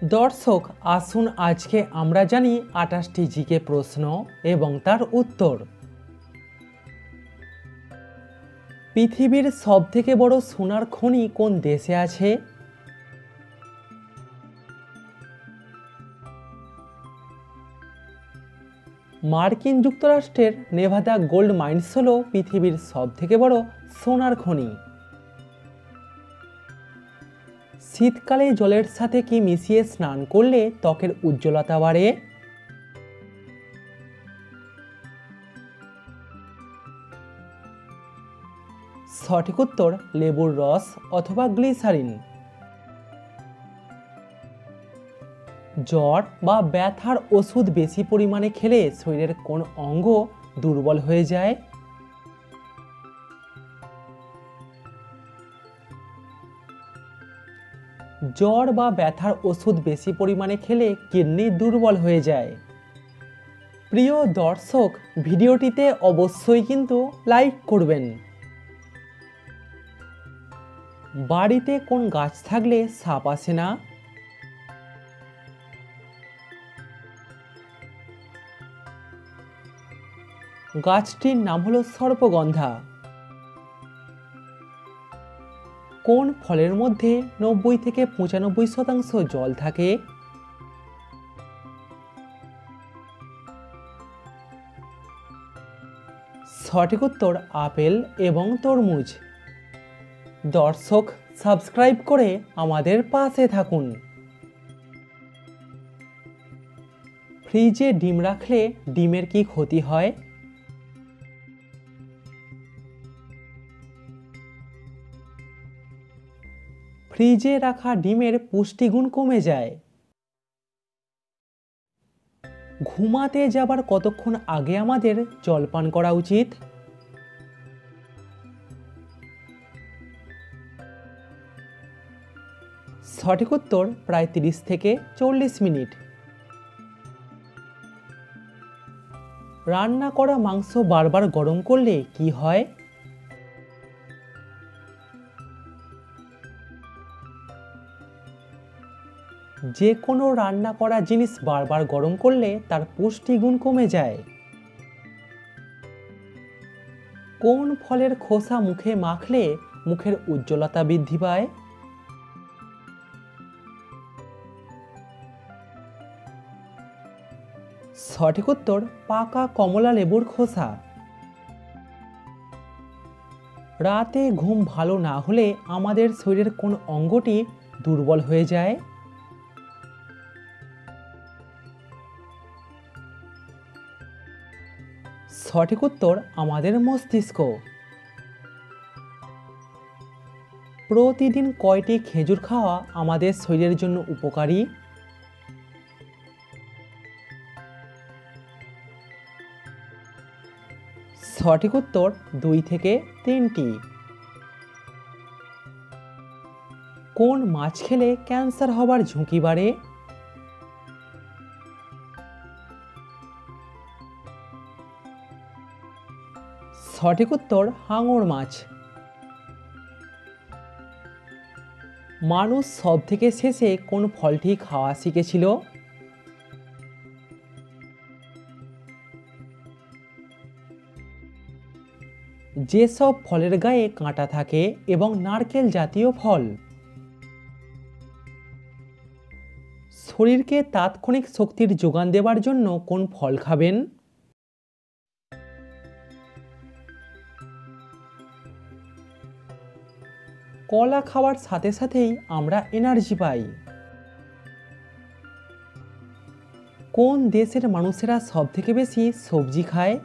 দর্শক আসুন আজকে আমরা জানি 28টি জিকে প্রশ্ন এবং তার উত্তর। পৃথিবীর সবথেকে বড় সোনার খনি কোন দেশে আছে? মার্কিন যুক্তরাষ্ট্রের নেভাদা গোল্ড মাইন্স হল পৃথিবীর সবথেকে বড় সোনার খনি। শীতকালে জলের সাথে কি মিশিয়ে স্নান করলে ত্বকের উজ্জ্বলতা বাড়ে? সঠিক উত্তর লেবুর রস অথবা গ্লিসারিন। জ্বর বা ব্যথার ওষুধ বেশি পরিমাণে খেলে শরীরের কোন অঙ্গ দুর্বল হয়ে যায়? জ্বর বা ব্যথার ওষুধ বেশি পরিমাণে খেলে কিডনি দুর্বল হয়ে যায়। প্রিয় দর্শক, ভিডিওটিতে অবশ্যই কিন্তু লাইক করবেন। বাড়িতে কোন গাছ থাকলে সাপ আসে না? গাছটির নাম হলো সর্পগন্ধা। কোন ফলের মধ্যে 90 থেকে 95% জল থাকে? সঠিক উত্তর আপেল এবং তরমুজ। দর্শক সাবস্ক্রাইব করে আমাদের পাশে থাকুন। ফ্রিজে ডিম রাখলে ডিমের কি ক্ষতি হয়? ফ্রিজে রাখা ডিমের পুষ্টিগুণ কমে যায়। ঘুমাতে যাবার কতক্ষণ আগে আমাদের জল পান করা উচিত? সঠিক উত্তর প্রায় 30 থেকে 40 মিনিট। রান্না করা মাংস বারবার গরম করলে কি হয়? যে কোনো রান্না করা জিনিস বারবার গরম করলে তার পুষ্টিগুণ কমে যায়। কোন ফলের খোসা মুখে মাখলে মুখের উজ্জ্বলতা বৃদ্ধি পায়? সঠিক উত্তর পাকা কমলা লেবুর খোসা। রাতে ঘুম ভালো না হলে আমাদের শরীরের কোন অঙ্গটি দুর্বল হয়ে যায়? সঠিক উত্তর আমাদের মস্তিষ্ক। প্রতিদিন কয়টি খেজুর খাওয়া আমাদের শরীরের জন্য উপকারী? সঠিক উত্তর 2 থেকে 3টি। কোন মাছ খেলে ক্যান্সার হবার ঝুঁকি বাড়ে? সঠিক উত্তর হাঙর মাছ। মানুষ সব থেকে শেষে কোন ফলটি খাওয়া শিখেছিল? যেসব ফলের গায়ে কাঁটা থাকে এবং নারকেল জাতীয় ফল। শরীরকে তাৎক্ষণিক শক্তির যোগান দেওয়ার জন্য কোন ফল খাবেন? কলা খাওয়ার সাথে সাথেই আমরা এনার্জি পাই। কোন দেশের মানুষেরা সব থেকে বেশি সবজি খায়?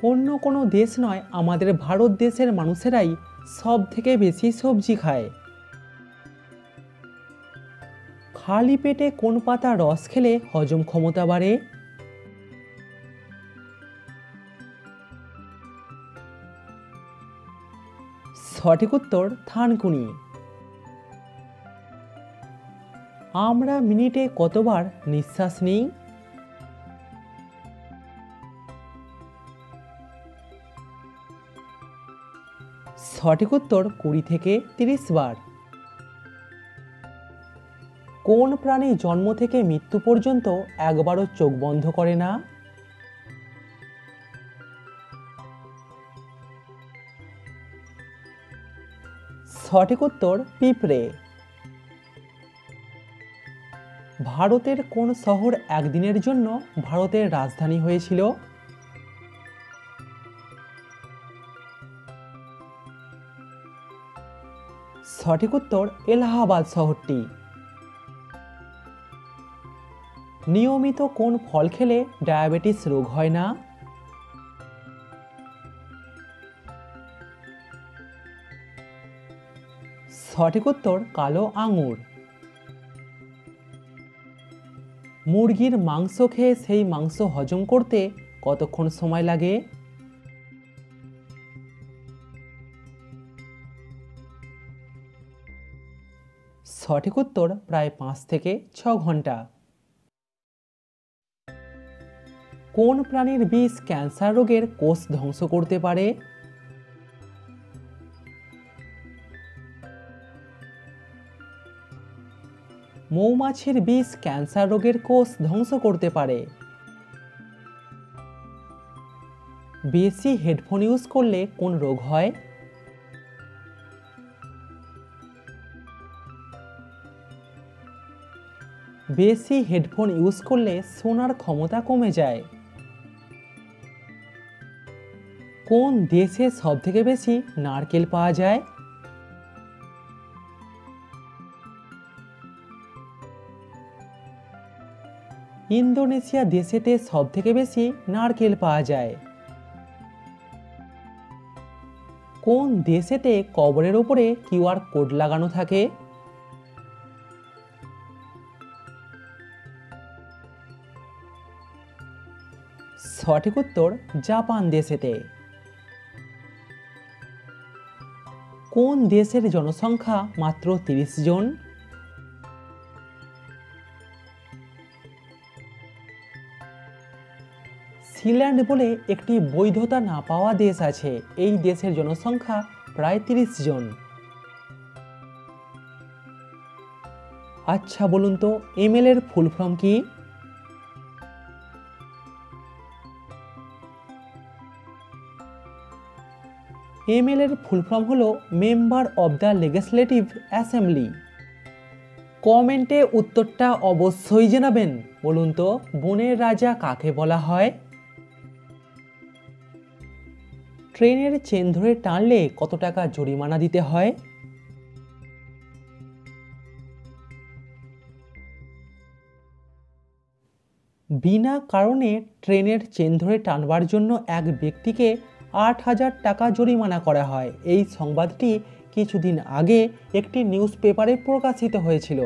অন্য কোনো দেশ নয়, আমাদের ভারত দেশের মানুষেরাই সব থেকে বেশি সবজি খায়। খালি পেটে কোন পাতার রস খেলে হজম ক্ষমতা বাড়ে? সঠিক উত্তর থানকুনি। আমরা মিনিটে কতবার নিঃশ্বাস নিই? সঠিক উত্তর 20 থেকে 30 বার। কোন প্রাণী জন্ম থেকে মৃত্যু পর্যন্ত একবারও চোখ বন্ধ করে না? সঠিক উত্তর পিঁপড়ে। ভারতের কোন শহর একদিনের জন্য ভারতের রাজধানী হয়েছিল? সঠিক উত্তর এলাহাবাদ শহরটি। নিয়মিত কোন ফল খেলে ডায়াবেটিস রোগ হয় না? সঠিক উত্তর কালো আঙুর। মুরগির মাংস খেয়ে সেই মাংস হজম করতে কতক্ষণ সময় লাগে? সঠিক উত্তর প্রায় 5 থেকে 6 ঘন্টা। কোন প্রাণীর বিষ ক্যান্সার রোগের কোষ ধ্বংস করতে পারে? মৌমাছির বিষ ক্যান্সার রোগের কোষ ধ্বংস করতে পারে। বেশি হেডফোন ইউজ করলে কোন রোগ হয়? বেশি হেডফোন ইউজ করলে শোনার ক্ষমতা কমে যায়। কোন দেশে সবথেকে বেশি নারকেল পাওয়া যায়? ইন্দোনেশিয়া দেশেতে সবথেকে বেশি নারকেল পাওয়া যায়। কোন দেশেতে কবরের উপরে কিউআর কোড লাগানো থাকে? সঠিক উত্তর জাপান দেশেতে। কোন দেশের জনসংখ্যা মাত্র 30 জন? সিল্যান্ড বলে একটি বৈধতা না পাওয়া দেশ আছে, এই দেশের জনসংখ্যা প্রায় 30 জন। আচ্ছা বলুন তো এমএল এর ফুল ফর্ম কি? এমএল এর ফুল ফর্ম হলো member of the legislative assembly. কমেন্টে উত্তরটা অবশ্যই জানাবেন। বলুন তো বনের রাজা কাকে বলা হয়? ট্রেনের চেন ধরে টানলে কত টাকা জরিমানা দিতে হয়? বিনা কারণে ট্রেনের চেন ধরে টানবার জন্য এক ব্যক্তিকে 8,000 টাকা জরিমানা করা হয়। এই সংবাদটি কিছুদিন আগে একটি নিউজ পেপারে প্রকাশিত হয়েছিল।